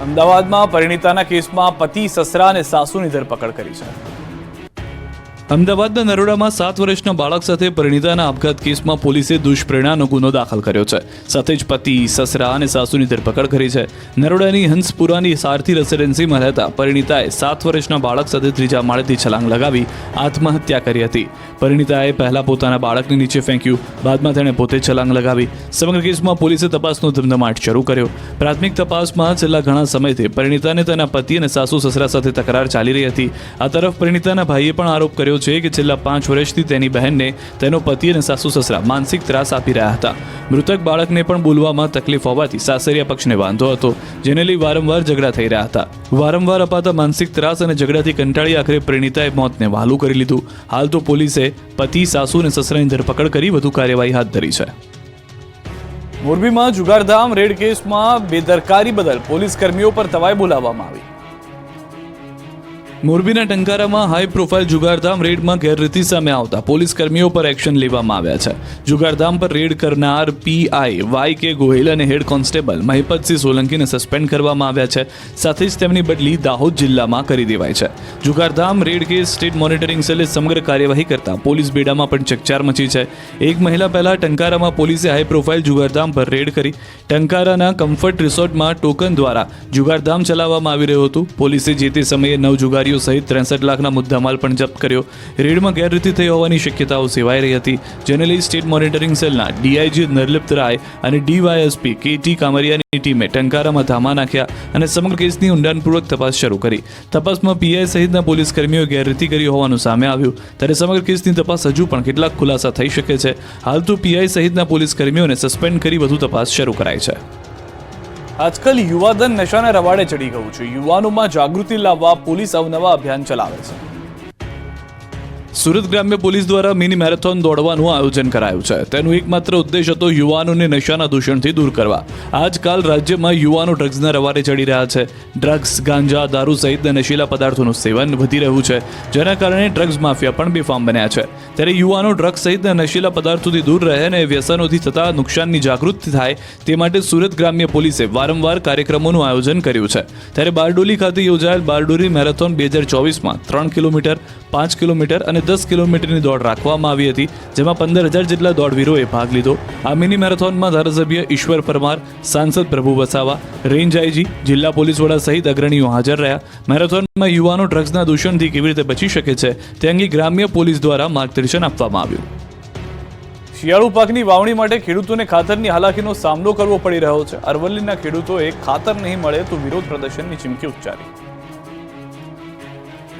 અમદાવાદમાં પરિણીતાના કેસમાં પતિ, સસરા અને સાસુની ધરપકડ કરી છે. અમદાવાદના નરોડામાં 7 વર્ષના બાળક સાથે પરિણીતાના આપઘાત કેસમાં પોલીસે દુષ્પ્રેરણાનો ગુનો દાખલ કર્યો છે. સાથે જ પતિ, સસરા અને સાસુની ધરપકડ કરી છે. નરોડાની હંસપુરાની સારથી રેસિડેન્સીમાં રહેતા પરિણીતાએ 7 વર્ષના બાળક સાથે ત્રીજા માળેથી છલાંગ લગાવી આત્મહત્યા કરી હતી. પરિણીતાએ પહેલા પોતાના બાળકને નીચે ફેંક્યું, બાદમાં તેણે પોતે છલાંગ લગાવી. સમગ્ર કેસમાં પોલીસે તપાસનો ધમધમાટ શરૂ કર્યો. પ્રાથમિક તપાસમાં છેલ્લા ઘણા સમયથી પરિણીતાને તેના પતિ અને સાસુ સસરા સાથે તકરાર ચાલી રહી હતી. આ તરફ પરિણીતાના ભાઈએ પણ આરોપ કર્યો છે કે છેલ્લા 5 વર્ષથી તેની બહેનને તેનો પતિ અને સાસુ સસરા માનસિક ત્રાસ આપી રહ્યા હતા. મૃતક બાળકને પણ બોલવામાં તકલીફ હોવાથી સાસરિયા પક્ષને વાંધો હતો, જેને લઈ વારંવાર ઝઘડા થઈ રહ્યા હતા. વારંવાર અપાતા માનસિક ત્રાસ અને ઝઘડાથી કંટાળી આખરે પરિણીતાએ મોતને વહાલું કરી લીધું. હાલ તો પોલીસે પતિ, સાસુ અને સસરાની ધરપકડ કરી વધુ કાર્યવાહી હાથ ધરી છે. મોરબીમાં જુગારધામ રેડ કેસમાં બેદરકારી બદલ પોલીસ કર્મીઓ પર તવાઈ બોલાવવામાં આવી. મોરબીના ટંકારામાં હાઈ પ્રોફાઇલ જુગારધામ રેડમાં ગેરરીતિ સામે આવતા પોલીસ કર્મીઓ પર એક્શન લેવામાં આવ્યા છે. જુગારધામ પર રેડ કરનાર પીઆઈ વાય કે ગોહિલ અને હેડ કોન્સ્ટેબલ મહિપતસિંહ સોલંકીને સસ્પેન્ડ કરવામાં આવ્યા છે. સાથે જ તેમની બદલી દાહોદ જિલ્લામાં કરી દેવાઈ છે. જુગારધામ રેડ કેસ સ્ટેટ મોનિટરિંગ સેલે સમગ્ર કાર્યવાહી કરતા પોલીસ બેડામાં પણ ચકચાર મચી છે. એક મહિના પહેલા ટંકારામાં પોલીસે હાઈ પ્રોફાઇલ જુગારધામ પર રેડ કરી. ટંકારાના કમ્ફર્ટ રિસોર્ટમાં ટોકન દ્વારા જુગારધામ ચલાવવામાં આવી રહ્યું હતું. પોલીસે જે તે સમયે 9 જુગારીઓ સહિત 63 લાખના મુદ્દામાલ પણ જપ્ત કર્યો. રેડમાં ગેરરીતિ થઈ હોવાની શક્યતાઓ સેવાઈ રહી હતી, જેને લઈ સ્ટેટ મોનિટરિંગ સેલના ડીઆઈજી નિર્લિપ્ત રાય અને ડીવાયએસપી કેટી કામરિયાની ટીમે ટંકારામાં ધામા નાખ્યા અને સમગ્ર કેસની ઊંડાણપૂર્વક તપાસ શરૂ કરી. તપાસમાં પીઆઈ સહિતના પોલીસ કર્મીઓએ ગેરરીતિ કરી હોવાનું સામે આવ્યું. ત્યારે સમગ્ર કેસની તપાસ હજુ પણ કેટલાક ખુલાસા થઈ શકે છે. હાલ તો પીઆઈ સહિતના પોલીસ કર્મીઓને સસ્પેન્ડ કરી વધુ તપાસ શરૂ કરાઈ છે. આજકાલ યુવાધન નશાના રવાડે ચડી ગયું છે. યુવાનોમાં જાગૃતિ લાવવા પોલીસ અવનવા અભિયાન ચલાવે છે. સુરત ગ્રામ્ય પોલીસ દ્વારા મિની મેરેથોન દોડવાનું આયોજન કરાયું છે. તેનો એકમાત્ર ઉદ્દેશ હતો યુવાનોને નશાના દૂષણથી દૂર કરવા. આજકાલ રાજ્યમાં યુવાનો ડ્રગ્સના રવાડે ચડી રહ્યા છે. ડ્રગ્સ, ગાંજા, દારૂ સહિતના નશીલા પદાર્થોનું સેવન વધી રહ્યું છે, જેના કારણે ડ્રગ્સ માફિયા પણ બેફામ બન્યા છે. ત્યારે યુવાનો ડ્રગ્સ સહિતના નશીલા પદાર્થોથી દૂર રહે અને વ્યસનોથી થતા નુકસાનની જાગૃતિ થાય તે માટે સુરત ગ્રામ્ય પોલીસે વારંવાર કાર્યક્રમોનું આયોજન કર્યું છે. ત્યારે બારડોલી ખાતે યોજાયેલ બારડોલી મેરેથોન 2024માં 3 કિલોમીટર, 5 કિલોમીટર અને 10 કિલોમીટરની દોડ રાખવામાં આવી હતી, જેમાં 15,000 જેટલા દોડવીરોએ ભાગ લીધો. આ મિની મેરેથોનમાં ધારાસભ્ય ઈશ્વર પરમાર, સાંસદ પ્રભુ વસાવા, રેન્જ આઈજી, જિલ્લા પોલીસ વડા સહિત અગ્રણીઓ હાજર રહ્યા. મેરેથોનમાં યુવાનો ડ્રગ્સના દૂષણથી કેવી રીતે બચી શકે છે તે અંગે ગ્રામ્ય પોલીસ દ્વારા માર્ગદર્શન આપવામાં આવ્યું. શિયાળુ પાકની વાવણી માટે ખેડૂતોને ખાતરની હાલાકીનો સામનો કરવો પડી રહ્યો છે. અરવલ્લીના ખેડૂતોએ ખાતર નહીં મળે તો વિરોધ પ્રદર્શનની ચીમકી ઉચ્ચારી.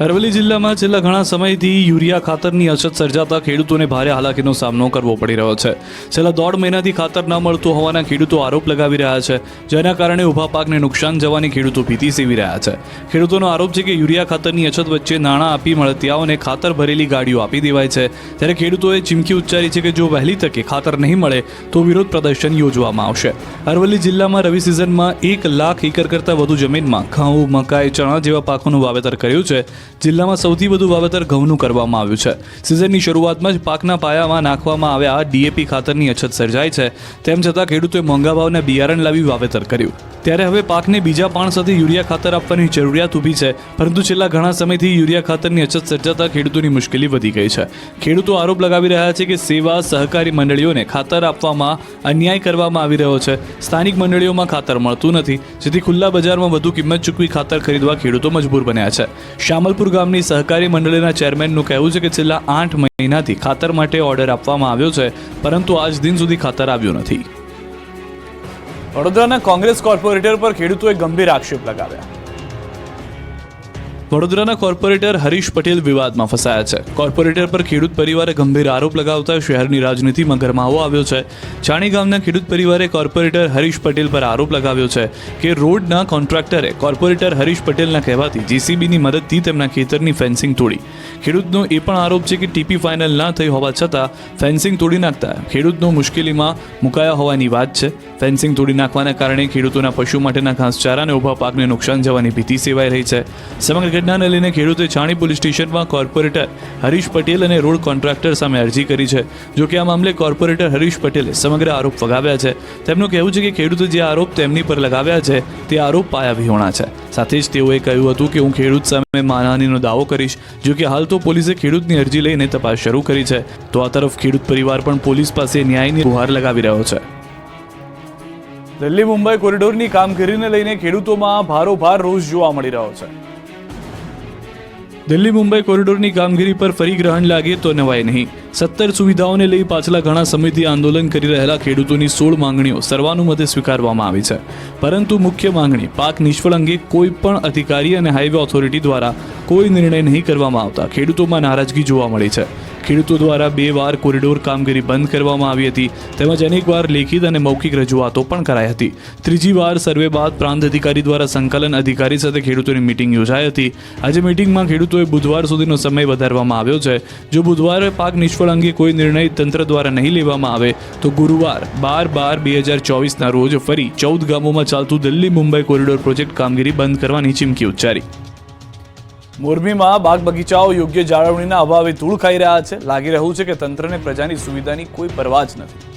અરવલ્લી જિલ્લામાં છેલ્લા ઘણા સમયથી યુરિયા ખાતરની અછત સર્જાતા ખેડૂતોને ભારે હાલાકીનો સામનો કરવો પડી રહ્યો છે. છેલ્લા 1.5 મહિનાથી ખાતર ન મળતું હોવાના ખેડૂતો આરોપ લગાવી રહ્યા છે, જેના કારણે ઊભા પાકને નુકસાન જવાની ખેડૂતો ભીતિ સેવી રહ્યા છે. ખેડૂતોનો આરોપ છે કે યુરિયા ખાતરની અછત વચ્ચે નાણાં આપી મળતિયાઓને ખાતર ભરેલી ગાડીઓ આપી દેવાય છે. ત્યારે ખેડૂતોએ ચીમકી ઉચ્ચારી છે કે જો વહેલી તકે ખાતર નહીં મળે તો વિરોધ પ્રદર્શન યોજવામાં આવશે. અરવલ્લી જિલ્લામાં રવિ સિઝનમાં 1 લાખ એકર કરતાં વધુ જમીનમાં ઘઉં, મકાઈ, ચણા જેવા પાકોનું વાવેતર કર્યું છે. જિલ્લામાં સૌથી વધુ વાવેતર ઘઉંનું કરવામાં આવ્યું છે. સિઝનની શરૂઆતમાં જ પાકના પાયામાં નાખવામાં આવ્યા ડીએપી ખાતરની અછત સર્જાઈ છે. તેમ છતાં ખેડૂતોએ મોંઘા ભાવના બિયારણ લાવી વાવેતર કર્યું. ત્યારે હવે પાકને બીજા પાણ સાથે યુરિયા ખાતર આપવાની જરૂરિયાત ઊભી છે, પરંતુ છેલ્લા ઘણા સમયથી યુરિયા ખાતરની અછત સર્જાતા ખેડૂતોની મુશ્કેલી વધી ગઈ છે. ખેડૂતો આરોપ લગાવી રહ્યા છે કે સેવા સહકારી મંડળીઓને ખાતર આપવામાં અન્યાય કરવામાં આવી રહ્યો છે. સ્થાનિક મંડળીઓમાં ખાતર મળતું નથી, જેથી ખુલ્લા બજારમાં વધુ કિંમત ચૂકવી ખાતર ખરીદવા ખેડૂતો મજબૂર બન્યા છે. શામલપુર ગામની સહકારી મંડળીના ચેરમેનનું કહેવું છે કે છેલ્લા 8 મહિનાથી ખાતર માટે ઓર્ડર આપવામાં આવ્યો છે, પરંતુ આજ દિન સુધી ખાતર આવ્યું નથી. વડોદરાના કોંગ્રેસ કોર્પોરેટર પર ખેડૂતોએ ગંભીર આક્ષેપ લગાવ્યા. વડોદરાના કોર્પોરેટર હરીશ પટેલ વિવાદમાં ફસાયા છે. કોર્પોરેટર પર ખેડૂત પરિવારે ગંભીર આરોપ લગાવતા શહેરની રાજનીતિમાં ગરમાવો આવ્યો છે. ચાણી ગામના ખેડૂત પરિવારે કોર્પોરેટર હરીશ પટેલ પર આરોપ લગાવ્યો છે કે રોડના કોન્ટ્રાક્ટરે કોર્પોરેટર હરીશ પટેલના કહેવાથી જીસીબીની મદદથી તેમના ખેતરની ફેન્સિંગ તોડી. ખેડૂતનો એ પણ આરોપ છે કે ટીપી ફાઇનલ ના થઈ હોવા છતાં ફેન્સિંગ તોડી નાખતા ખેડૂતનો મુશ્કેલીમાં મુકાયા હોવાની વાત છે. ફેન્સિંગ તોડી નાખવાના કારણે ખેડૂતોના પશુ માટેના ઘાસચારા અને ઊભા પાકને નુકસાન જવાની ભીતિ સેવાઈ રહી છે. સમગ્ર ઘટનાને લઈને ખેડૂતે છાણી પોલીસ સ્ટેશનમાં કોર્પોરેટર હરીશ પટેલ અને રોડ કોન્ટ્રાક્ટર સામે અરજી કરી છે. જો કે આ મામલે કોર્પોરેટર હરીશ પટેલે સમગ્ર આરોપ ફગાવ્યા છે. તેમનું કહેવું છે કે ખેડૂતે જે આરોપ તેમની પર લગાવ્યા છે તે આરોપ પાયાવિહોણા છે. સાથે જ તેઓએ કહ્યું હતું કે હું ખેડૂત સામે માનહાનિનો દાવો કરીશ. જો કે હાલ તો પોલીસે ખેડૂતની અરજી લઈને તપાસ શરૂ કરી છે, તો આ તરફ ખેડૂત પરિવાર પણ પોલીસ પાસે ન્યાયની ગુહાર લગાવી રહ્યો છે. દિલ્હી મુંબઈ કોરિડોરની કામગીરીને લઈને ખેડૂતોમાં ભારોભાર રોષ જોવા મળી રહ્યો છે. દિલ્હી મુંબઈ કોરિડોરની કામગીરી પર ફરી ગ્રહણ લાગે તો નવાય નહીં. 17 સુવિધાઓને લઈ પાછલા ઘણા સમયથી આંદોલન કરી રહેલા ખેડૂતોની 16 માંગણીઓ સર્વાનુમતે સ્વીકારવામાં આવી છે. પરંતુ મુખ્ય માંગણી પાક નિષ્ફળ અંગે કોઈ પણ અધિકારી અને હાઈવે ઓથોરિટી દ્વારા કોઈ નિર્ણય નહીં કરવામાં આવતા ખેડૂતોમાં નારાજગી જોવા મળી છે. ખેડૂતો દ્વારા 2 વાર કોરિડોર કામગીરી બંધ કરવામાં આવી હતી, તેમજ અનેક વાર લેખિત અને મૌખિક રજૂઆતો પણ કરાઈ હતી. ત્રીજી વાર સર્વે બાદ પ્રાંત અધિકારી દ્વારા સંકલન અધિકારી સાથે ખેડૂતોની મીટિંગ યોજાઈ હતી. આજે મીટિંગમાં ખેડૂતોએ બુધવાર સુધીનો સમય વધારવામાં આવ્યો છે. જો બુધવારે પાક નિષ્ફળ અંગે કોઈ નિર્ણય તંત્ર દ્વારા નહીં લેવામાં આવે તો ગુરુવાર 12/12/2024 ના રોજ ફરી 14 ગામોમાં ચાલતું દિલ્હી મુંબઈ કોરિડોર પ્રોજેક્ટ કામગીરી બંધ કરવાની ચીમકી ઉચ્ચારી. મોરબીમાં બાગ બગીચાઓ યોગ્ય જાળવણીના અભાવે ધૂળ ખાઈ રહ્યા છે. લાગી રહ્યું છે કે તંત્રને પ્રજાની સુવિધાની કોઈ પરવા જ નથી.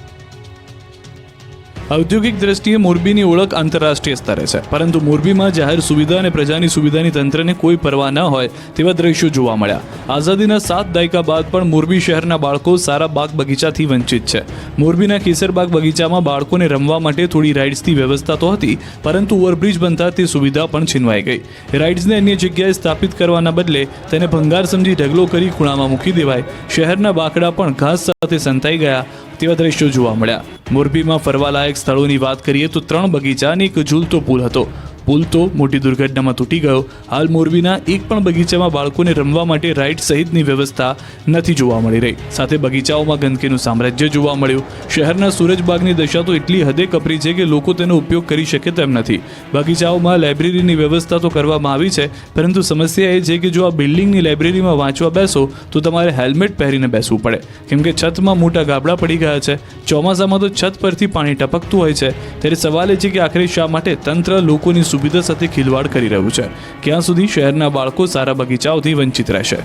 ઔદ્યોગિક દ્રષ્ટિએ મોરબીની ઓળખ આંતરરાષ્ટ્રીય સ્તરે છે, પરંતુ મોરબીમાં જાહેર સુવિધા અને પ્રજાની સુવિધાની તંત્રને કોઈ પરવા ન હોય તેવા દ્રશ્યો જોવા મળ્યા. આઝાદીના 7 દાયકા બાદ પણ મોરબી શહેરના બાળકો સારા બાગ બગીચાથી વંચિત છે. મોરબીના કેસરબાગ બગીચામાં બાળકોને રમવા માટે થોડી રાઇડ્સની વ્યવસ્થા તો હતી, પરંતુ ઓવરબ્રિજ બનતા તે સુવિધા પણ છીનવાઈ ગઈ. રાઇડ્સને અન્ય જગ્યાએ સ્થાપિત કરવાના બદલે તેને ભંગાર સમજી ઢગલો કરી ખૂણામાં મૂકી દેવાય. શહેરના બાકડા પણ ઘાસ સાથે સંતાઈ ગયા તેવા દ્રશ્યો જોવા મળ્યા. મોરબીમાં ફરવાલાયક સ્થળોની વાત કરીએ તો 3 બગીચા અને એક ઝૂલતો પુલ હતો. પુલ તો મોટી દુર્ઘટનામાં તૂટી ગયો. હાલ મોરબીના એક પણ બગીચામાં બાળકોને રમવા માટે રાઇડ સહિતની વ્યવસ્થા નથી જોવા મળી રહી. સાથે બગીચાઓમાં ગંદકીનું સામ્રાજ્ય જોવા મળ્યું. શહેરના સૂરજબાગની દશા તો એટલી હદે કપરી છે કે લોકો તેનો ઉપયોગ કરી શકે તેમ નથી. બગીચાઓમાં લાઇબ્રેરીની વ્યવસ્થા તો કરવામાં આવી છે, પરંતુ સમસ્યા એ છે કે જો આ બિલ્ડિંગની લાઇબ્રેરીમાં વાંચવા બેસો તો તમારે હેલ્મેટ પહેરીને બેસવું પડે, કેમ કે છતમાં મોટા ગાબડા પડી ગયા છે. ચોમાસામાં તો છત પરથી પાણી ટપકતું હોય છે. ત્યારે સવાલ એ છે કે આખરે શા માટે તંત્ર લોકોની સુવિધા સાથે ખિલવાડ કરી રહ્યું છે? ક્યાં સુધી શહેરના બાળકો સારા બગીચાઓથી વંચિત રહેશે?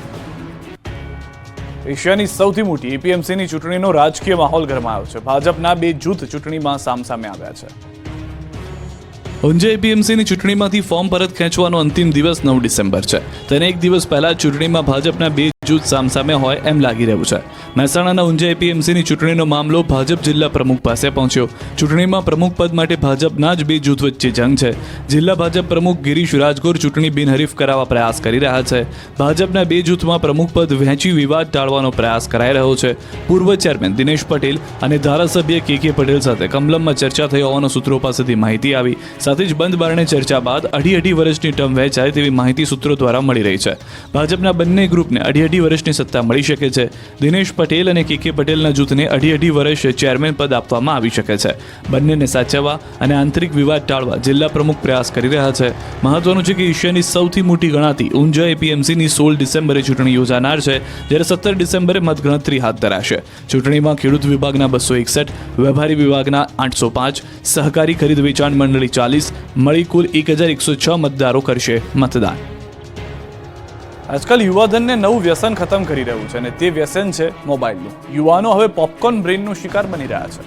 એશિયાની સૌથી મોટી એપીએમસીની ચૂંટણીનો રાજકીય માહોલ ગરમાયો છે. ભાજપના 2 જૂથ ચૂંટણીમાં સામસામે આવ્યા છે. ઊંઝા એપીએમસીની ચૂંટણીમાંથી ફોર્મ પરત ખેંચવાનો અંતિમ દિવસ 9 ડિસેમ્બર છે. તેને એક દિવસ પહેલા ચૂંટણીમાં ભાજપના 2 જૂથ સામસામે હોય એમ લાગી રહ્યું છે. મહેસાણાના ઊંઝા એપીએમસીની ચૂંટણીનો મામલો ભાજપ જિલ્લા પ્રમુખ પાસે પહોંચ્યો. ચૂંટણીમાં પ્રમુખ પદ માટે ભાજપના જ 2 જૂથ વચ્ચે જંગ છે. જિલ્લા ભાજપ પ્રમુખ ગિરીશ રાજગોર ચૂંટણી બિનહરીફ કરાવવા પ્રયાસ કરી રહ્યા છે. ભાજપના 2 જૂથમાં પ્રમુખ પદ વહેંચી વિવાદ ટાળવાનો પ્રયાસ કરાઈ રહ્યો છે. પૂર્વ ચેરમેન દિનેશ પટેલ અને ધારાસભ્ય કે પટેલ સાથે કમલમમાં ચર્ચા થઈ હોવાનો સૂત્રો પાસેથી માહિતી આવી. સાથે જ બંધ બારણે ચર્ચા બાદ 2.5 વર્ષની ટર્મ વહેંચાય તેવી માહિતી સૂત્રો દ્વારા મળી રહી છે. ભાજપના બંને ગ્રુપને 2.5 વર્ષની સત્તા મળી શકે છે. દિનેશ પટેલ અને કે પટેલના જૂથને 2.5 વર્ષ ચેરમેન પદ આપવામાં આવી શકે છે. બંનેને સાચવવા અને આંતરિક વિવાદ ટાળવા જિલ્લા પ્રમુખ પ્રયાસ કરી રહ્યા છે. મહત્વનું છે કે એશિયાની સૌથી મોટી ગણાતી ઊંઝા એપીએમસીની 16 ડિસેમ્બરે ચૂંટણી યોજાનાર છે, જ્યારે 17 ડિસેમ્બરે મતગણતરી હાથ ધરાશે. ચૂંટણીમાં ખેડૂત વિભાગના 261, વેપારી વિભાગના 805, સહકારી ખરીદ વેચાણ મંડળી 40, મળી કુલ 1106 મતદારો કરશે મતદાન. આજકાલ યુવાધનને નવું વ્યસન ખતમ કરી રહ્યું છે, અને તે વ્યસન છે મોબાઈલનું. યુવાનો હવે પોપકોર્ન બ્રેઇનનો શિકાર બની રહ્યા છે.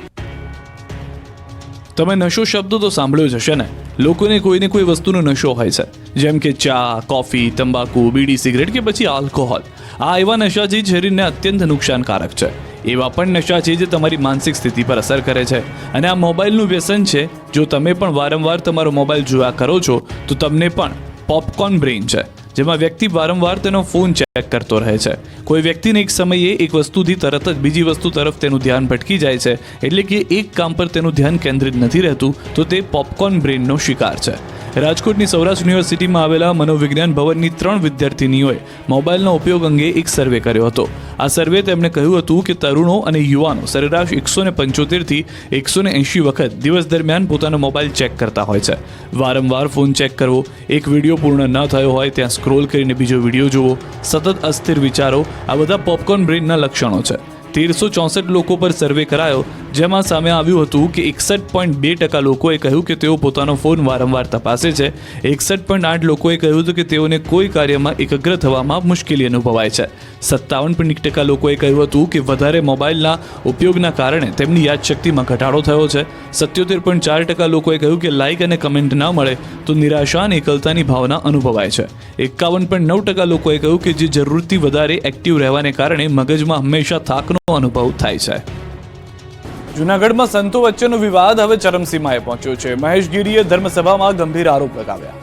તમે નશો શબ્દ તો સાંભળ્યો જ હશે ને. લોકોને કોઈને કોઈ વસ્તુનો નશો હોય છે, જેમ કે ચા, કોફી, તંબાકુ, બીડી, સિગરેટ કે પછી આલ્કોહોલ. આ એવા નશા છે જે શરીરને અત્યંત નુકસાનકારક છે. એવા પણ નશા છે જે તમારી માનસિક સ્થિતિ પર અસર કરે છે. અને આ મોબાઈલનું વ્યસન છે. જો તમે પણ વારંવાર તમારો મોબાઈલ જોયા કરો છો તો તમને પણ પોપકોર્ન બ્રેઇન છે, જેમાં વ્યક્તિ વારંવાર તેનો ફોન ચેક કરતો રહે છે. કોઈ વ્યક્તિને એક સમયે એક વસ્તુથી તરત જ બીજી વસ્તુ તરફ તેનું ધ્યાન ભટકી જાય છે, એટલે કે એક કામ પર તેનું ધ્યાન કેન્દ્રિત નથી રહેતું, તો તે પોપકોર્ન બ્રેઇનનો શિકાર છે. રાજકોટની સૌરાષ્ટ્ર યુનિવર્સિટીમાં આવેલા મનોવિજ્ઞાન ભવનની 3 વિદ્યાર્થીનીઓએ મોબાઈલનો ઉપયોગ અંગે એક સર્વે કર્યો હતો. આ સર્વે તેમણે કહ્યું હતું કે તરુણો અને યુવાનો સરેરાશ 175 થી 180 વખત દિવસ દરમિયાન પોતાનો મોબાઈલ ચેક કરતા હોય છે. વારંવાર ફોન ચેક કરવો, એક વિડીયો પૂર્ણ ન થયો હોય ત્યાં સ્ક્રોલ કરીને બીજો વિડીયો જોવો, સતત અસ્થિર વિચારો, આ બધા પોપકોર્ન બ્રેઇનના લક્ષણો છે. 1364 લોકો પર સર્વે કરાયો, જેમાં સામે આવ્યું હતું કે 61.2% લોકોએ કહ્યું કે તેઓ પોતાનો ફોન વારંવાર તપાસે છે. 61.8% લોકોએ કહ્યું હતું કે તેઓને કોઈ કાર્યમાં એકાગ્ર થવામાં મુશ્કેલી અનુભવાય છે. 57% લોકોએ કહ્યું હતું કે વધારે મોબાઈલના ઉપયોગના કારણે તેમની યાદશક્તિમાં ઘટાડો થયો છે. 77.4% લોકોએ કહ્યું કે લાઇક અને કમેન્ટ ન મળે તો નિરાશા અને એકલતાની ભાવના અનુભવાય છે. 51.9% લોકોએ કહ્યું કે જે જરૂરથી વધારે એક્ટિવ રહેવાને કારણે મગજમાં હંમેશા થાકનો અનુભવ થાય છે. જૂનાગઢમાં સંતો વચ્ચેનો વિવાદ હવે ચરમસીમાએ પહોંચ્યો છે. મહેશ ગીરીએ ધર્મસભામાં ગંભીર આરોપ લગાવ્યા.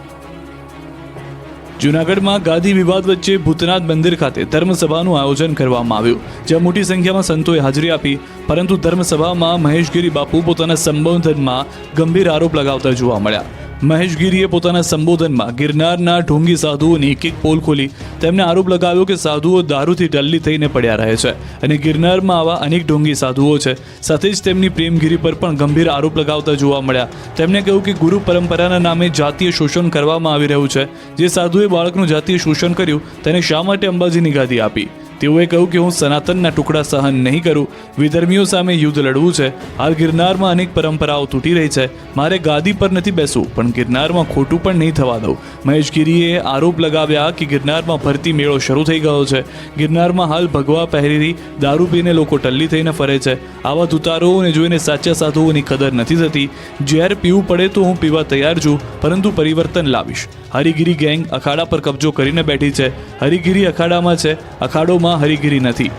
જૂનાગઢમાં ગાદી વિવાદ વચ્ચે ભૂતનાથ મંદિર ખાતે ધર્મસભાનું આયોજન કરવામાં આવ્યું, જ્યાં મોટી સંખ્યામાં સંતોએ હાજરી આપી. પરંતુ ધર્મસભામાં મહેશ ગીરી બાપુ પોતાના સંબોધનમાં ગંભીર આરોપ લગાવતા જોવા મળ્યા. મહેશ ગીરીએ પોતાના સંબોધનમાં ગિરનારના ઢોંગી સાધુઓની એક પોલ ખોલી તેમને આરોપ લગાવ્યો કે સાધુઓ દારૂથી ટલ્લી થઈને પડ્યા રહે છે અને ગિરનારમાં આવા અનેક ઢોંગી સાધુઓ છે. સાથે જ તેમની પ્રેમગીરી પર પણ ગંભીર આરોપ લગાવતા જોવા મળ્યા. તેમણે કહ્યું કે ગુરુ પરંપરાના નામે જાતીય શોષણ કરવામાં આવી રહ્યું છે. જે સાધુએ બાળકનું જાતીય શોષણ કર્યું તેને શા માટે અંબાજીની ગાદી આપી? તેઓએ કહ્યું કે હું સનાતનના ટુકડા સહન નહીં કરું. વિધર્મીઓ સામે યુદ્ધ લડવું છે. હાલ ગિરનારમાં અનેક પરંપરાઓ તૂટી રહી છે. મારે ગાદી પર નથી બેસવું, પણ ગિરનારમાં ખોટું પણ નહીં થવા દઉં. મહેશ ગીરીએ આરોપ લગાવ્યા કે ગિરનારમાં ભરતી મેળો શરૂ થઈ ગયો છે. ગિરનારમાં હાલ ભગવા પહેરી દારૂ પીને લોકો ટલ્લી થઈને ફરે છે. આવા દુતારોને જોઈને સાચા સાધુઓની કદર નથી થતી. ઝેર પીવું પડે તો હું પીવા તૈયાર છું, પરંતુ પરિવર્તન લાવીશ. હરિગીરી ગેંગ અખાડા પર કબજો કરીને બેઠી છે. હરિગીરી અખાડામાં છે, અખાડોમાં હરિગીરી નથી.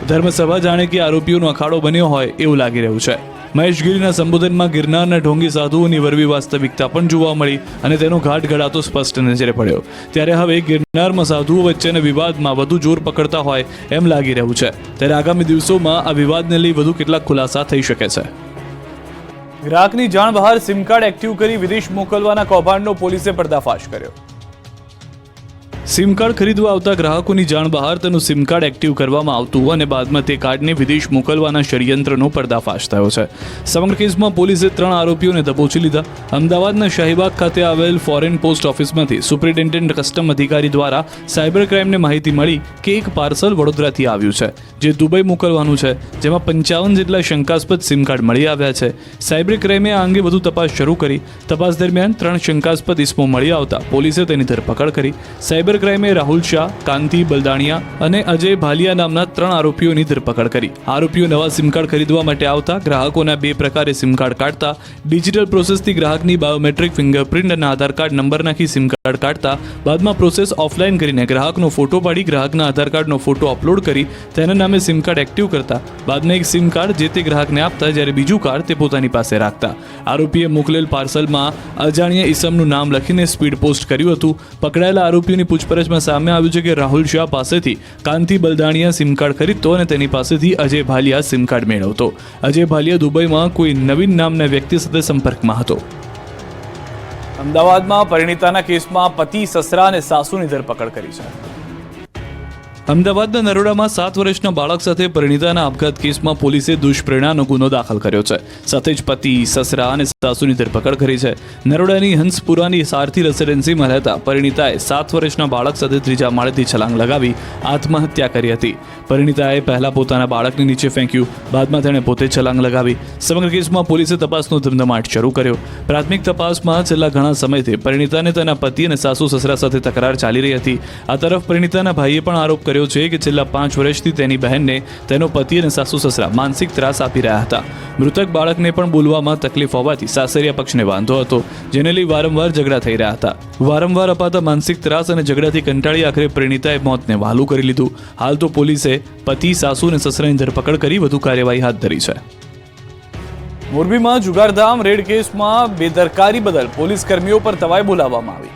ધર્મસભા જાણે કે આરોપીઓનો અખાડો બન્યો હોય એવું લાગી રહ્યું છે. મહેશ ગીરીના સંબોધનમાં ગિરનારના ઢોંગી સાધુઓની વરવી વાસ્તવિકતા પણ જોવા મળી અને તેનો ઘાટ ઘડાતો સ્પષ્ટ નજરે પડ્યો. ત્યારે હવે ગિરનારમાં સાધુઓ વચ્ચેના વિવાદમાં વધુ જોર પકડતા હોય એમ લાગી રહ્યું છે. ત્યારે આગામી દિવસોમાં આ વિવાદને લઈ વધુ કેટલાક ખુલાસા થઈ શકે છે. ગ્રાહકની જાણ બહાર સિમ કાર્ડ એક્ટિવ કરી વિદેશ મોકલવાના કૌભાંડનો પોલીસે પર્દાફાશ કર્યો. સિમ કાર્ડ ખરીદવા આવતા ગ્રાહકોની જાણ બહાર તેનું સિમ કાર્ડ એક્ટિવ કરવામાં આવતું અને બાદમાં તે કાર્ડને વિદેશ મોકલવાના ષડયંત્રનો પર્દાફાશ થયો છે. સમગ્ર કેસમાં પોલીસે 3 આરોપીઓને દબોચી લીધા. અમદાવાદના શાહીબાગ ખાતે આવેલ ફોરેન પોસ્ટ ઓફિસમાંથી સુપ્રિન્ટેન્ડન્ટ કસ્ટમ અધિકારી દ્વારા સાયબર ક્રાઇમને માહિતી મળી કે એક પાર્સલ વડોદરાથી આવ્યું છે જે દુબઈ મોકલવાનું છે, જેમાં 55 જેટલા શંકાસ્પદ સિમ કાર્ડ મળી આવ્યા છે. સાયબર ક્રાઇમે આ અંગે વધુ તપાસ શરૂ કરી. તપાસ દરમિયાન 3 શંકાસ્પદ ઇસમો મળી આવતા પોલીસે તેની ધરપકડ કરી. સાયબર ક્રાઇમે રાહુલ શાહ, કાંતિ બલદાણિયા અને અજય ભાલિયા નામના 3 આરોપીઓની ધરપકડ કરી. આરોપીઓ નવા સિમ કાર્ડ ખરીદવા માટે આવતા ગ્રાહકોના 2 પ્રકારે સિમ કાર્ડ કાઢતા, ડિજિટલ પ્રોસેસથી ગ્રાહકની બાયોમેટ્રિક ફિંગરપ્રિન્ટ અને આધાર કાર્ડ નંબર નાખી સિમ કાર્ડ કાઢતા, બાદમાં પ્રોસેસ ઓફલાઈન કરીને ગ્રાહકનો ફોટો પાડી ગ્રાહકના આધાર કાર્ડનો ફોટો અપલોડ કરી તેના નામે સિમ કાર્ડ એક્ટિવ કરતા, બાદમાં એક સિમ કાર્ડ જે તે ગ્રાહકને આપતા, જ્યારે બીજું કાર્ડ તે પોતાની પાસે રાખતા. આરોપીએ મોકલેલ પાર્સલમાં અજાણ્યા ઈસમનું નામ લખીને સ્પીડ પોસ્ટ કર્યું હતું. પકડાયેલા આરોપીઓની પૂછપરછમાં સામે આવ્યું છે કે રાહુલ શાહ પાસેથી કાંતિ બલદાણિયા સિમ કાર્ડ ખરીદતો અને તેની પાસેથી અજય ભાલિયા સિમ કાર્ડ મેળવતો. અજય ભાલિયા દુબઈમાં કોઈ નવીન નામના વ્યક્તિ સાથે સંપર્કમાં હતો. અમદાવાદમાં પરિણીતાના કેસમાં પતિ, સસરા અને સાસુની ધરપકડ કરી છે. અમદાવાદના નરોડામાં 7 વર્ષના બાળક સાથે પરિણીતાના આપઘાત કેસમાં પોલીસે દુષ્પ્રેરણાનો ગુનો દાખલ કર્યો છે. સાથે જ પતિ, સસરા અને સાસુની ધરપકડ કરી છે. નરોડાની હંસપુરાની સારથી રેસિડેન્સીમાં રહેતા પરિણીતાએ 7 વર્ષના બાળક સાથે 3જા માળેથી છલાંગ લગાવી આત્મહત્યા કરી હતી. પરિણીતાએ પહેલા પોતાના બાળકને નીચે ફેંક્યું, બાદમાં તેણે પોતે છલાંગ લગાવી. સમગ્ર કેસમાં પોલીસે તપાસનો ધમધમાટ શરૂ કર્યો. પ્રાથમિક તપાસમાં છેલ્લા ઘણા સમયથી પરિણીતાને તેના પતિ અને સાસુ સસરા સાથે તકરાર ચાલી રહી હતી. આ તરફ પરિણીતાના ભાઈએ પણ આરોપ કર્યો છે કે છેલ્લા 5 વર્ષથી તેની બહેનને તેનો પતિ અને સાસુ સસરા માનસિક ત્રાસ આપી રહ્યા હતા. મૃતક બાળકને પણ બોલવામાં તકલીફ હોવાથી સાસરિયા પક્ષને વાંધો હતો, જેને લઈ વારંવાર ઝઘડા થઈ રહ્યા હતા. વારંવાર અપાતા માનસિક ત્રાસ અને ઝઘડાથી કંટાળી આખરે પરિણીતાએ મોતને વહાલું કરી લીધું. હાલ તો પોલીસે પતિ, સાસુ અને સસરાની ધરપકડ કરી વધુ કાર્યવાહી હાથ ધરી છે. મોરબીમાં જુગારધામ રેડ કેસમાં બેદરકારી બદલ પોલીસ કર્મીઓ પર તવાઈ બોલાવવામાં આવી.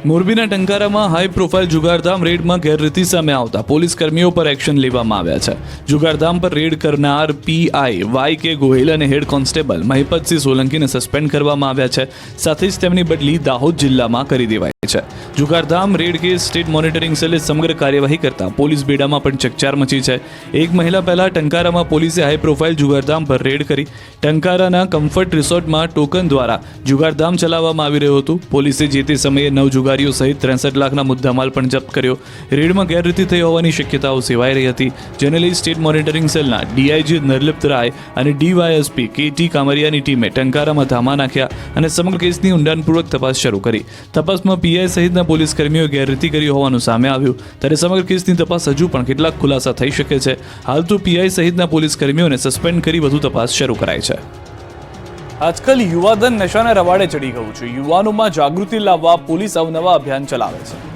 મોરબીના ટંકારામાં હાઈ પ્રોફાઇલ જુગારધામ રેડમાં ગેરરીતિ સામે આવતા પોલીસ કર્મીઓ પર એક્શન લેવામાં આવ્યા છે. જુગારધામ પર રેડ કરનાર પીઆઈ YK ગોહિલ અને હેડ કોન્સ્ટેબલ મહિપતસિંહ સોલંકીને સસ્પેન્ડ કરવામાં આવ્યા છે. સાથે જ તેમની બદલી દાહોદ જિલ્લામાં કરી દેવાઈ છે. જુગારધામ રેડ કેસ સ્ટેટ મોનિટરિંગ સેલે સમગ્ર કાર્યવાહી કરતા પોલીસ બેડામાં પણ ચકચાર મચી છે. એક મહિના પહેલા ટંકારામાં પોલીસે હાઈ પ્રોફાઇલ જુગારધામ પર રેડ કરી. ટંકારાના કમ્ફર્ટ રિસોર્ટમાં ટોકન દ્વારા જુગારધામ ચલાવવામાં આવી રહ્યું હતું. પોલીસે જે તે સમયે 9 જુગારીઓ સહિત 63 લાખના મુદ્દામાલ પણ જપ્ત કર્યો. રેડમાં ગેરરીતિ થઈ હોવાની શક્યતાઓ સેવાઈ રહી હતી, જેને લઈ સ્ટેટ મોનિટરિંગ સેલના ડીઆઈજી નિર્લિપ્ત રાય અને ડીવાયએસપી કેટી કામરિયાની ટીમે ટંકારામાં ધામા નાખ્યા અને સમગ્ર કેસની ઊંડાણપૂર્વક તપાસ શરૂ કરી. તપાસમાં પીઆઈ સહિતના પોલીસ કર્મીઓએ ગેરરીતિ કરી હોવાનું સામે આવ્યું. ત્યારે સમગ્ર કેસની તપાસ હજુ પણ કેટલાક ખુલાસા થઈ શકે છે. હાલ તો પીઆઈ સહિતના પોલીસ કર્મીઓને સસ્પેન્ડ કરી વધુ તપાસ શરૂ કરાઈ છે. આજકાલ યુવાધન નશાના રવાડે ચડી ગયું છે. યુવાનોમાં જાગૃતિ લાવવા પોલીસ અવનવા અભિયાન ચલાવે છે.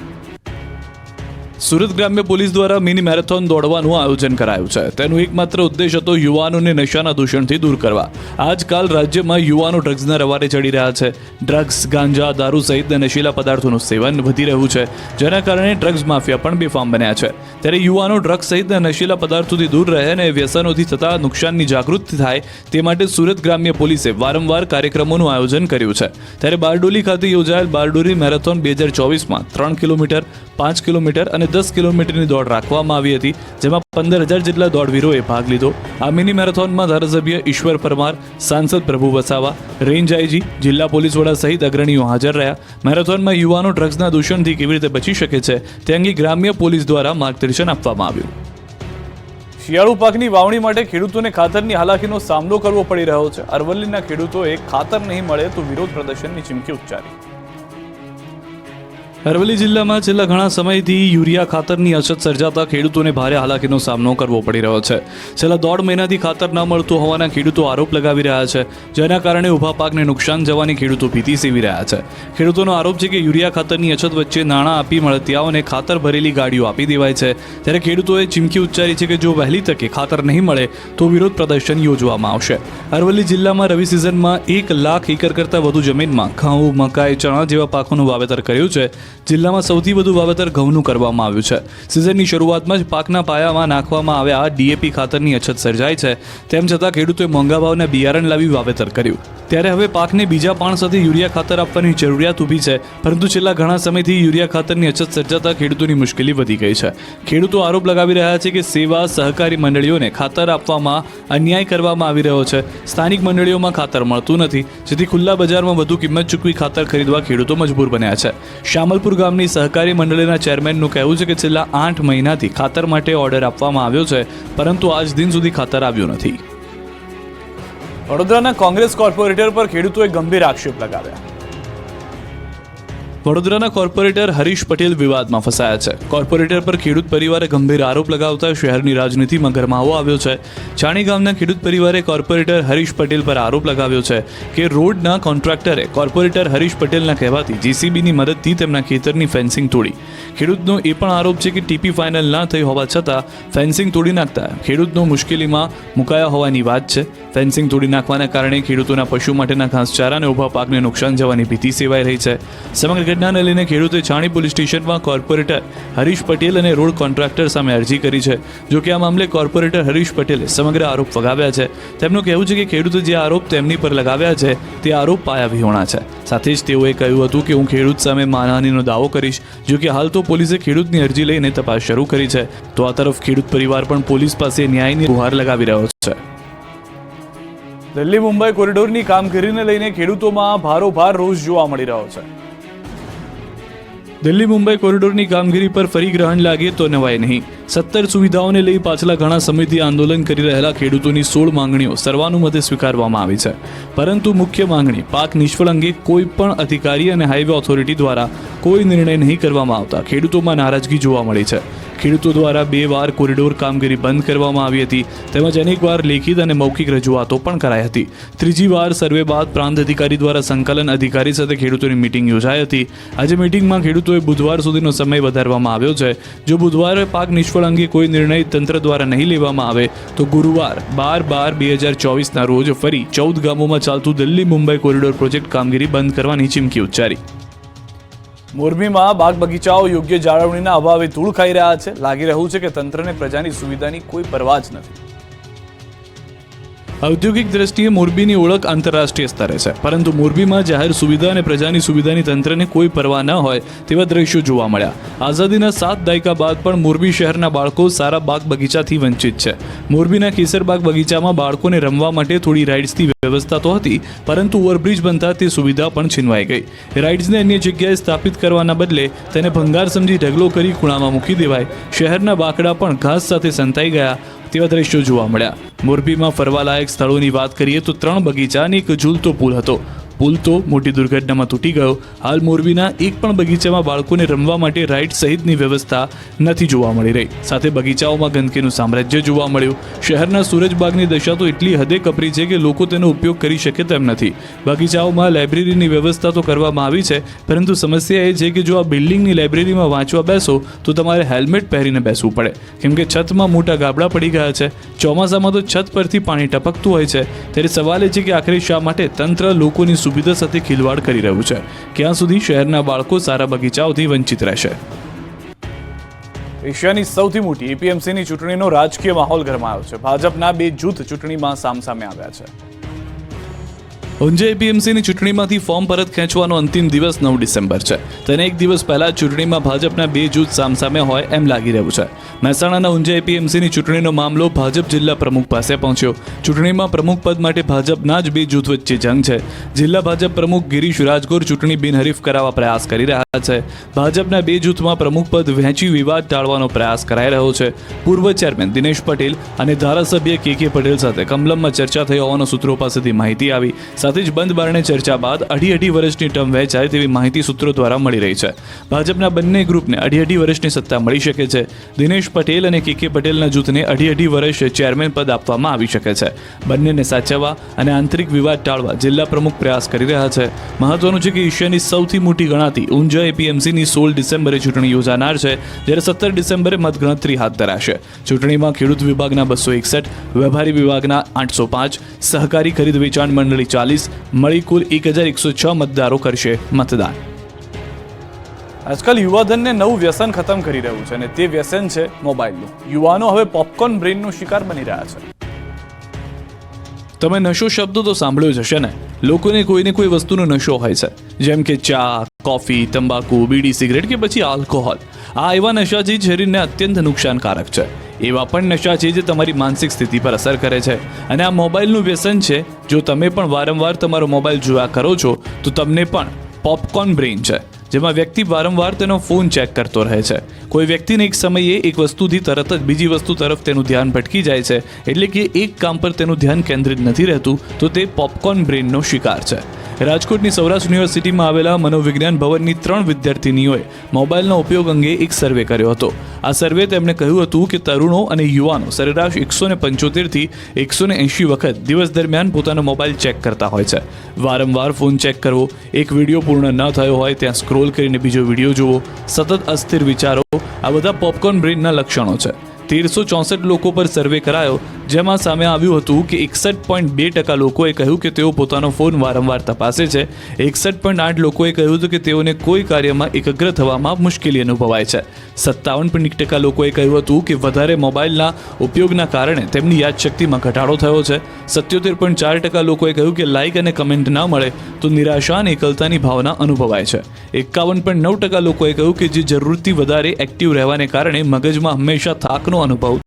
સુરત ગ્રામ્ય પોલીસ દ્વારા મિની મેરેથોન દોડવાનું આયોજન કરાયું છે. તેનો એકમાત્ર ઉદ્દેશ હતો યુવાનોને નશાના દૂષણથી દૂર કરવા. આજકાલ રાજ્યમાં યુવાનો ડ્રગ્સના રવાડે ચડી રહ્યા છે. ડ્રગ્સ, ગાંજા, દારૂ સહિતના નશીલા પદાર્થોનું સેવન વધી રહ્યું છે, જેના કારણે ડ્રગ્સ માફિયા પણ બેફામ બન્યા છે. ત્યારે યુવાનો ડ્રગ્સ સહિતના નશીલા પદાર્થોથી દૂર રહે અને વ્યસનોથી થતા નુકસાનની જાગૃતિ થાય તે માટે સુરત ગ્રામ્ય પોલીસે વારંવાર કાર્યક્રમોનું આયોજન કર્યું છે. ત્યારે બારડોલી ખાતે યોજાયેલ બારડોલી મેરેથોન 2024માં 3 કિલોમીટર, 5 કિલોમીટર અને 10 કિલોમીટરની દોડ રાખવામાં આવી હતી, જેમાં 15,000 જેટલા દોડવીરોએ ભાગ લીધો. આ મિની મેરેથોનમાં ધારાસભ્ય ઈશ્વર પરમાર, સાંસદ પ્રભુ વસાવા, રેન્જ આઈજી, જિલ્લા પોલીસ વડા સહિત અગ્રણીઓ હાજર રહ્યા. મેરેથોનમાં યુવાનો ડ્રગ્સના દૂષણથી કેવી રીતે બચી શકે છે તે અંગે ગ્રામ્ય પોલીસ દ્વારા માર્ગદર્શન આપવામાં આવ્યું. શિયાળુ પાકની વાવણી માટે ખેડૂતોને ખાતરની હાલાકીનો સામનો કરવો પડી રહ્યો છે. અરવલ્લીના ખેડૂતોએ ખાતર નહીં મળે તો વિરોધ પ્રદર્શનની ચીમકી ઉચ્ચારી. અરવલ્લી જિલ્લામાં છેલ્લા ઘણા સમયથી યુરિયા ખાતરની અછત સર્જાતા ખેડૂતોને ભારે હાલાકીનો સામનો કરવો પડી રહ્યો છે. છેલ્લા 1.5 મહિનાથી ખાતર ન મળતું હોવાના ખેડૂતો આરોપ લગાવી રહ્યા છે, જેના કારણે ઊભા પાકને નુકસાન જવાની ખેડૂતો ભીતિ સેવી રહ્યા છે. ખેડૂતોનો આરોપ છે કે યુરિયા ખાતરની અછત વચ્ચે નાણાં આપી મળતિયાઓને ખાતર ભરેલી ગાડીઓ આપી દેવાય છે. ત્યારે ખેડૂતોએ ચીમકી ઉચ્ચારી છે કે જો વહેલી તકે ખાતર નહીં મળે તો વિરોધ પ્રદર્શન યોજવામાં આવશે. અરવલ્લી જિલ્લામાં રવિ સિઝનમાં 1 લાખ એકર કરતાં વધુ જમીનમાં ઘઉં, મકાઈ, ચણા જેવા પાકોનું વાવેતર કર્યું છે. જિલ્લામાં સૌથી વધુ વાવેતર ઘઉંનું કરવામાં આવ્યું છે. સિઝનની શરૂઆતમાં જ પાકના પાયામાં નાખવામાં આવ્યા ડીએપી ખાતરની અછત સર્જાઈ છે. તેમ છતાં ખેડૂતોએ મોંઘા ભાવના બિયારણ લાવી વાવેતર કર્યું. ત્યારે હવે પાકને બીજા પાણ સાથે યુરિયા ખાતર આપવાની જરૂરિયાત ઊભી છે, પરંતુ છેલ્લા ઘણા સમયથી યુરિયા ખાતરની અછત સર્જાતા ખેડૂતોની મુશ્કેલી વધી ગઈ છે. ખેડૂતો આરોપ લગાવી રહ્યા છે કે સેવા સહકારી મંડળીઓને ખાતર આપવામાં અન્યાય કરવામાં આવી રહ્યો છે. સ્થાનિક મંડળીઓમાં ખાતર મળતું નથી, જેથી ખુલ્લા બજારમાં વધુ કિંમત ચૂકવી ખાતર ખરીદવા ખેડૂતો મજબૂર બન્યા છે. શામલપુર ગામની સહકારી મંડળીના ચેરમેનનું કહેવું છે કે છેલ્લા 8 મહિનાથી ખાતર માટે ઓર્ડર આપવામાં આવ્યો છે, પરંતુ આજ દિન સુધી ખાતર આવ્યું નથી. વડોદરાના કોંગ્રેસ કોર્પોરેટર પર ખેડૂતોએ ગંભીર આક્ષેપ લગાવ્યા. વડોદરાના કોર્પોરેટર હરીશ પટેલ વિવાદમાં ફસાયા છે. કોર્પોરેટર પર ખેડૂત પરિવારે ગંભીર આરોપ લગાવતા શહેરની રાજનીતિમાં ગરમાવો આવ્યો છે. ચાણી ગામના ખેડૂત પરિવારે કોર્પોરેટર હરીશ પટેલ પર આરોપ લગાવ્યો છે કે રોડના કોન્ટ્રાક્ટરે કોર્પોરેટર હરીશ પટેલના કહેવાથી જેસીબીની મદદથી તેમના ખેતરની ફેન્સિંગ તોડી. ખેડૂતનો એ પણ આરોપ છે કે ટીપી ફાઇનલ ના થઈ હોવા છતાં ફેન્સિંગ તોડી નાખતા ખેડૂતનો મુશ્કેલીમાં મુકાયા હોવાની વાત છે. ફેન્સિંગ તોડી નાખવાના કારણે ખેડૂતોના પશુ માટેના ઘાસચારા અને ઊભા પાકને નુકસાન જવાની ભીતિ સેવાઈ રહી છે. સમગ્ર ઘટનાને લઈને ખેડૂતે ચાણી પોલીસ સ્ટેશનમાં કોર્પોરેટર હરીશ પટેલ અને રોડ કોન્ટ્રાક્ટર સામે અરજી કરી છે. જો કે આ મામલે કોર્પોરેટર હરીશ પટેલે સમગ્ર આરોપ ફગાવ્યા છે. તેમનું કહેવું છે કે ખેડૂતે જે આરોપ તેમની પર લગાવ્યા છે તે આરોપ પાયાવિહોણા છે. સાથે જ તેઓએ કહ્યું હતું કે હું ખેડૂત સામે માનહાનિનો દાવો કરીશ. જો કે હાલ તો પોલીસે ખેડૂતની અરજી લઈને તપાસ શરૂ કરી છે, તો આ તરફ ખેડૂત પરિવાર પણ પોલીસ પાસે ન્યાયની ગુહાર લગાવી રહ્યો છે. દિલ્હી મુંબઈ કોરિડોરની કામગીરીને લઈને ખેડૂતોમાં ભારોભાર રોષ જોવા મળી રહ્યો છે. દિલ્હી મુંબઈ કોરિડોરની કામગીરી પર ફરી ગ્રહણ લાગે તો નવાય નહીં. 17 સુવિધાઓને લઈ પાછલા ઘણા સમયથી આંદોલન કરી રહેલા ખેડૂતોની 16 માંગણીઓ સર્વાનુમતે સ્વીકારવામાં આવી છે, પરંતુ મુખ્ય માંગણી પાક નિષ્ફળ અંગે કોઈ પણ અધિકારી અને હાઈવે ઓથોરિટી દ્વારા કોઈ નિર્ણય નહીં કરવામાં આવતા ખેડૂતોમાં નારાજગી જોવા મળી છે. ખેડૂતો દ્વારા 2 વાર કોરિડોર કામગીરી બંધ કરવામાં આવી હતી, તેમજ અનેકવાર લેખિત અને મૌખિક રજૂઆતો પણ કરાઈ હતી. ત્રીજી વાર સર્વે બાદ પ્રાંત અધિકારી દ્વારા સંકલન અધિકારી સાથે ખેડૂતોની મીટિંગ યોજાઈ હતી. આજે મીટિંગમાં ખેડૂતોએ બુધવાર સુધીનો સમય વધારવામાં આવ્યો છે. જો બુધવારે પાક નિષ્ફળ અંગે કોઈ નિર્ણય તંત્ર દ્વારા નહીં લેવામાં આવે તો ગુરુવાર 12/12/2024ના રોજ ફરી 14 ગામોમાં ચાલતું દિલ્હી મુંબઈ કોરિડોર પ્રોજેક્ટ કામગીરી બંધ કરવાની ચીમકી ઉચ્ચારી. મોરબીમાં બાગ બગીચાઓ યોગ્ય જાળવણીના અભાવે ધૂળ ખાઈ રહ્યા છે. લાગી રહ્યું છે કે તંત્રને પ્રજાની સુવિધાની કોઈ પરવા જ નથી. ઔદ્યોગિક દ્રષ્ટિએ મોરબીની ઓળખ આંતરરાષ્ટ્રીય સ્તરે છે, પરંતુ મોરબીમાં જાહેર સુવિધા અને પ્રજાની સુવિધાની તંત્રને કોઈ પરવા ન હોય તેવા દ્રશ્યો જોવા મળ્યા. આઝાદીના 7 દાયકા બાદ પણ મોરબી શહેરના બાળકો સારા બાગ બગીચાથી વંચિત છે. મોરબીના કેસરબાગ બગીચામાં બાળકોને રમવા માટે થોડી રાઇડ્સની વ્યવસ્થા તો હતી, પરંતુ ઓવરબ્રિજ બનતા તે સુવિધા પણ છીનવાઈ ગઈ. રાઇડ્સને અન્ય જગ્યાએ સ્થાપિત કરવાના બદલે તેને ભંગાર સમજી ઢગલો કરી ખૂણામાં મૂકી દેવાય. શહેરના બાકડા પણ ઘાસ સાથે સંતાઈ ગયા તેવા દ્રશ્યો જોવા મળ્યા. મોરબીમાં ફરવાલાયક સ્થળોની વાત કરીએ તો 3 બગીચા અને એક ઝૂલતો પુલ હતો. પુલ તો મોટી દુર્ઘટનામાં તૂટી ગયો. હાલ મોરબીના એક પણ બગીચામાં બાળકોને રમવા માટે રાઇડ સહિતની વ્યવસ્થા નથી જોવા મળી રહી. સાથે બગીચાઓમાં ગંદકીનું સામ્રાજ્ય જોવા મળ્યું. શહેરના સૂરજબાગની દશા તો એટલી હદે કપરી છે કે લોકો તેનો ઉપયોગ કરી શકે તેમ નથી. બગીચાઓમાં લાઇબ્રેરીની વ્યવસ્થા તો કરવામાં આવી છે, પરંતુ સમસ્યા એ છે કે જો આ બિલ્ડિંગની લાઇબ્રેરીમાં વાંચવા બેસો તો તમારે હેલ્મેટ પહેરીને બેસવું પડે, કેમ કે છતમાં મોટા ગાબડા પડી ગયા છે. ચોમાસામાં તો છત પરથી પાણી ટપકતું હોય છે. ત્યારે સવાલ એ છે કે આખરે શા માટે તંત્ર લોકોની સુવિધા સાથે ખિલવાડ કરી રહ્યું છે? ક્યાં સુધી શહેરના બાળકો સારા બગીચાઓથી વંચિત રહેશે? એશિયાની સૌથી મોટી એપીએમસીની ચૂંટણીનો રાજકીય માહોલ ગરમાયો છે. ભાજપના 2 જૂથ ચૂંટણીમાં સામસામે આવ્યા છે. ઊંઝા એપીએમસીની ચૂંટણીમાંથી ફોર્મ પરત ખેંચવાનો અંતિમ દિવસ 9 ડિસેમ્બર છે. તેને એક દિવસ પહેલા ચૂંટણીમાં ભાજપના 2 જૂથ સામસામે હોય એમ લાગી રહ્યું છે. મહેસાણાના ઊંઝા એપીએમસીની ચૂંટણીનો મામલો ભાજપ જિલ્લા પ્રમુખ પાસે પહોંચ્યો. ચૂંટણીમાં પ્રમુખ પદ માટે ભાજપના જ 2 જૂથ વચ્ચે જંગ છે. જિલ્લા ભાજપ પ્રમુખ ગિરીશ રાજગોર ચૂંટણી બિનહરીફ કરાવવા પ્રયાસ કરી રહ્યા છે. ભાજપના 2 જૂથમાં પ્રમુખ પદ વહેંચી વિવાદ ટાળવાનો પ્રયાસ કરાઈ રહ્યો છે. પૂર્વ ચેરમેન દિનેશ પટેલ અને ધારાસભ્ય કે પટેલ સાથે કમલમમાં ચર્ચા થઈ હોવાનો સૂત્રો પાસેથી માહિતી આવી. સાથે જ બંધ બારણે ચર્ચા બાદ અઢી વર્ષની ટર્મ વહેંચાય તેવી માહિતી સૂત્રો દ્વારા મળી રહી છે. ભાજપના બંને ગ્રુપને અઢી વર્ષની સત્તા મળી શકે છે. દિનેશ પટેલ અને કે પટેલના જૂથને અઢી વર્ષ ચેરમેન પદ આપવામાં આવી શકે છે. બંનેને સાચવવા અને આંતરિક વિવાદ ટાળવા જિલ્લા પ્રમુખ પ્રયાસ કરી રહ્યા છે. મહત્વનું છે કે એશિયાની સૌથી મોટી ગણાતી ઊંઝા એપીએમસીની 16 ડિસેમ્બરે ચૂંટણી યોજાનાર છે, જ્યારે 17 ડિસેમ્બરે મતગણતરી હાથ ધરાશે. ચૂંટણીમાં ખેડૂત વિભાગના 261, વેપારી વિભાગના 805, સહકારી ખરીદ વેચાણ મંડળી 40, મળી કુલ 1106 મતદારો કરશે મતદાન. આજકાલ યુવાધનને નવું વ્યસન ખતમ કરી રહ્યું છે, અને તે વ્યસન છે મોબાઈલનું. યુવાનો હવે પોપકોર્ન બ્રેઇનનો શિકાર બની રહ્યા છે. તમે નશો શબ્દ તો સાંભળ્યો જ હશે ને. લોકોને કોઈને કોઈ વસ્તુનો નશો હોય છે, જેમ કે ચા, કોફી, તંબાકુ, બીડી, સિગરેટ કે પછી આલ્કોહોલ. આ એવા નશા છે જે શરીરને અત્યંત નુકસાનકારક છે. એવા પણ નશા છે જે તમારી માનસિક સ્થિતિ પર અસર કરે છે. અને આ મોબાઈલનું વ્યસન છે. જો તમે પણ વારંવાર તમારો મોબાઈલ જોયા કરો છો તો તમને પણ પોપકોર્ન બ્રેઇન છે, જેમાં વ્યક્તિ વારંવાર તેનો ફોન ચેક કરતો રહે છે. કોઈ વ્યક્તિને એક સમયે એક વસ્તુથી તરત જ બીજી વસ્તુ તરફ તેનું ધ્યાન ભટકી જાય છે, એટલે કે એક કામ પર તેનું ધ્યાન કેન્દ્રિત નથી રહેતું, તો તે પોપકોર્ન બ્રેઇનનો શિકાર છે. રાજકોટની સૌરાષ્ટ્ર યુનિવર્સિટીમાં આવેલા મનોવિજ્ઞાન ભવનની 3 વિદ્યાર્થીનીઓએ મોબાઈલનો ઉપયોગ અંગે એક સર્વે કર્યો હતો. આ સર્વે તેમણે કહ્યું હતું કે તરુણો અને યુવાનો સરેરાશ 175 થી 180 વખત દિવસ દરમિયાન પોતાનો મોબાઈલ ચેક કરતા હોય છે. વારંવાર ફોન ચેક કરવો, એક વિડીયો પૂર્ણ ન થયો હોય ત્યાં સ્ક્રોલ કરીને બીજો વિડીયો જોવો, સતત અસ્થિર વિચારો, આ બધા પોપકોર્ન બ્રેઇનના લક્ષણો છે. 1364 લોકો પર સર્વે કરાયો, જેમાં સામે આવ્યું હતું કે 61.2% લોકોએ કહ્યું કે તેઓ પોતાનો ફોન વારંવાર તપાસે છે. 61.8% લોકોએ કહ્યું હતું કે તેઓને કોઈ કાર્યમાં એકાગ્ર થવામાં મુશ્કેલી અનુભવાય છે. 57% લોકોએ કહ્યું હતું કે વધારે મોબાઈલના ઉપયોગના કારણે તેમની યાદશક્તિમાં ઘટાડો થયો છે. 77.4% લોકોએ કહ્યું કે લાઇક અને કમેન્ટ ન મળે તો નિરાશા અને એકલતાની ભાવના અનુભવાય છે. 51.9% લોકોએ કહ્યું કે જે જરૂરથી વધારે એક્ટિવ રહેવાને કારણે મગજમાં હંમેશા થાકનો અનુભવ